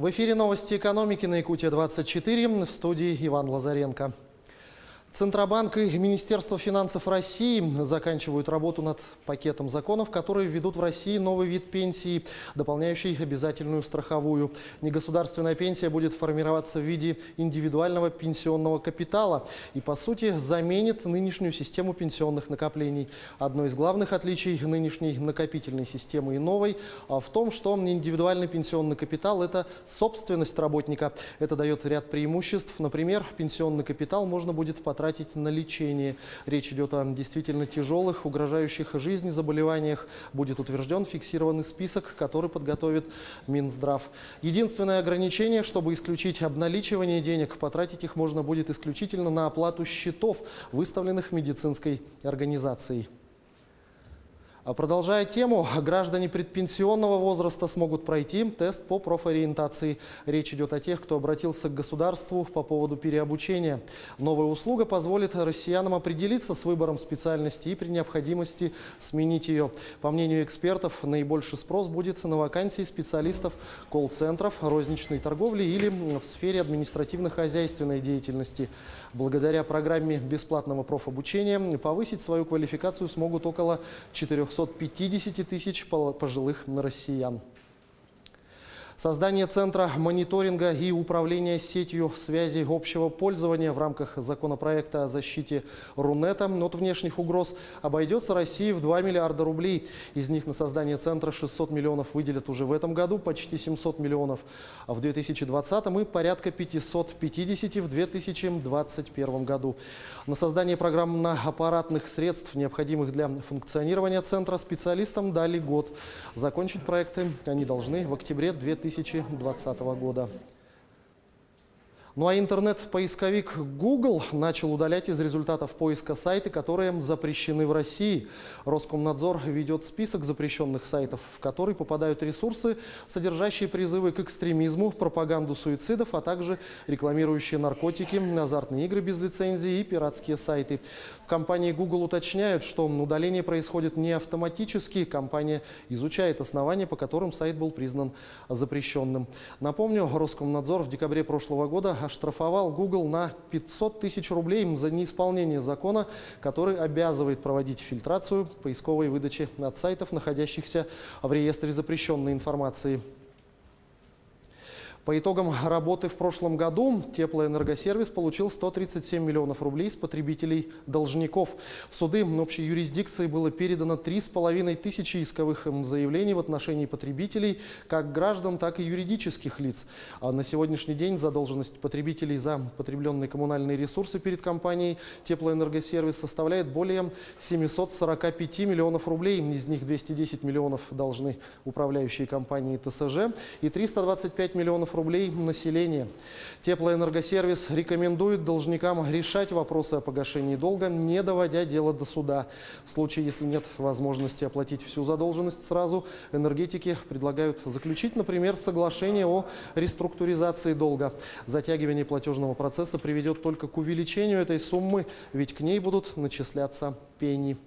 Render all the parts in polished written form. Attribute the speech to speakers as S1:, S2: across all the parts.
S1: В эфире новости экономики на Якутия-24, в студии Иван Лазаренко. Центробанк и Министерство финансов России заканчивают работу над пакетом законов, которые введут в России новый вид пенсии, дополняющий обязательную страховую. Негосударственная пенсия будет формироваться в виде индивидуального пенсионного капитала и, по сути, заменит нынешнюю систему пенсионных накоплений. Одно из главных отличий нынешней накопительной системы и новой в том, что индивидуальный пенсионный капитал – это собственность работника. Это дает ряд преимуществ. Например, пенсионный капитал можно будет потратить на лечение. Речь идет о действительно тяжелых, угрожающих жизни заболеваниях. Будет утвержден фиксированный список, который подготовит Минздрав. Единственное ограничение, чтобы исключить обналичивание денег, потратить их можно будет исключительно на оплату счетов, выставленных медицинской организацией. Продолжая тему, граждане предпенсионного возраста смогут пройти тест по профориентации. Речь идет о тех, кто обратился к государству по поводу переобучения. Новая услуга позволит россиянам определиться с выбором специальности и при необходимости сменить ее. По мнению экспертов, наибольший спрос будет на вакансии специалистов колл-центров, розничной торговли или в сфере административно-хозяйственной деятельности. Благодаря программе бесплатного профобучения повысить свою квалификацию смогут около 450 тысяч пожилых россиян. Создание Центра мониторинга и управления сетью связи общего пользования в рамках законопроекта о защите Рунета от внешних угроз обойдется России в 2 миллиарда рублей. Из них на создание Центра 600 миллионов выделят уже в этом году, почти 700 миллионов в 2020 и порядка 550 в 2021 году. На создание программно-аппаратных средств, необходимых для функционирования Центра, специалистам дали год. Закончить проекты они должны в октябре 2020 года. Ну а интернет-поисковик Google начал удалять из результатов поиска сайты, которые запрещены в России. Роскомнадзор ведет список запрещенных сайтов, в который попадают ресурсы, содержащие призывы к экстремизму, пропаганду суицидов, а также рекламирующие наркотики, азартные игры без лицензии и пиратские сайты. В компании Google уточняют, что удаление происходит не автоматически. Компания изучает основания, по которым сайт был признан запрещенным. Напомню, Роскомнадзор в декабре прошлого года оштрафовал Google на 500 тысяч рублей за неисполнение закона, который обязывает проводить фильтрацию поисковой выдачи от сайтов, находящихся в реестре запрещенной информации. По итогам работы в прошлом году Теплоэнергосервис получил 137 миллионов рублей с потребителей-должников. В суды общей юрисдикции было передано 3,5 тысячи исковых заявлений в отношении потребителей, как граждан, так и юридических лиц. А на сегодняшний день задолженность потребителей за потребленные коммунальные ресурсы перед компанией Теплоэнергосервис составляет более 745 миллионов рублей. Из них 210 миллионов должны управляющие компании ТСЖ и 325 миллионов рублей населения. Теплоэнергосервис рекомендует должникам решать вопросы о погашении долга, не доводя дело до суда. В случае, если нет возможности оплатить всю задолженность сразу, энергетики предлагают заключить, например, соглашение о реструктуризации долга. Затягивание платежного процесса приведет только к увеличению этой суммы, ведь к ней будут начисляться пени.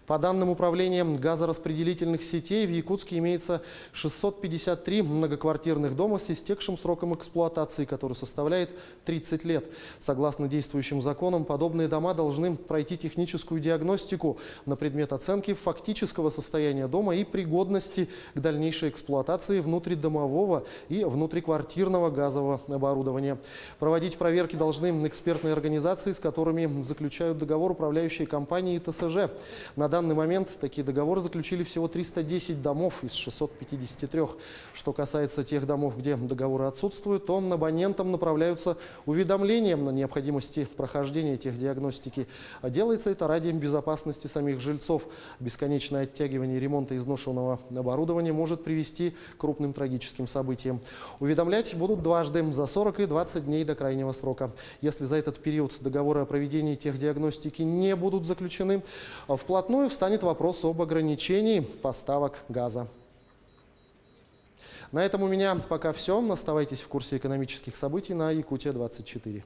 S1: По данным управления газораспределительных сетей, в Якутске имеется 653 многоквартирных дома с истекшим сроком эксплуатации, который составляет 30 лет. Согласно действующим законам, подобные дома должны пройти техническую диагностику на предмет оценки фактического состояния дома и пригодности к дальнейшей эксплуатации внутридомового и внутриквартирного газового оборудования. Проводить проверки должны экспертные организации, с которыми заключают договор управляющие компании и ТСЖ. На данный момент такие договоры заключили всего 310 домов из 653. Что касается тех домов, где договоры отсутствуют, то абонентам направляются уведомления на необходимости прохождения техдиагностики. А делается это ради безопасности самих жильцов. Бесконечное оттягивание ремонта изношенного оборудования может привести к крупным трагическим событиям. Уведомлять будут дважды – за 40 и 20 дней до крайнего срока. Если за этот период договоры о проведении техдиагностики не будут заключены, вплотную встанет вопрос об ограничении поставок газа. На этом у меня пока все. Оставайтесь в курсе экономических событий на Якутия-24.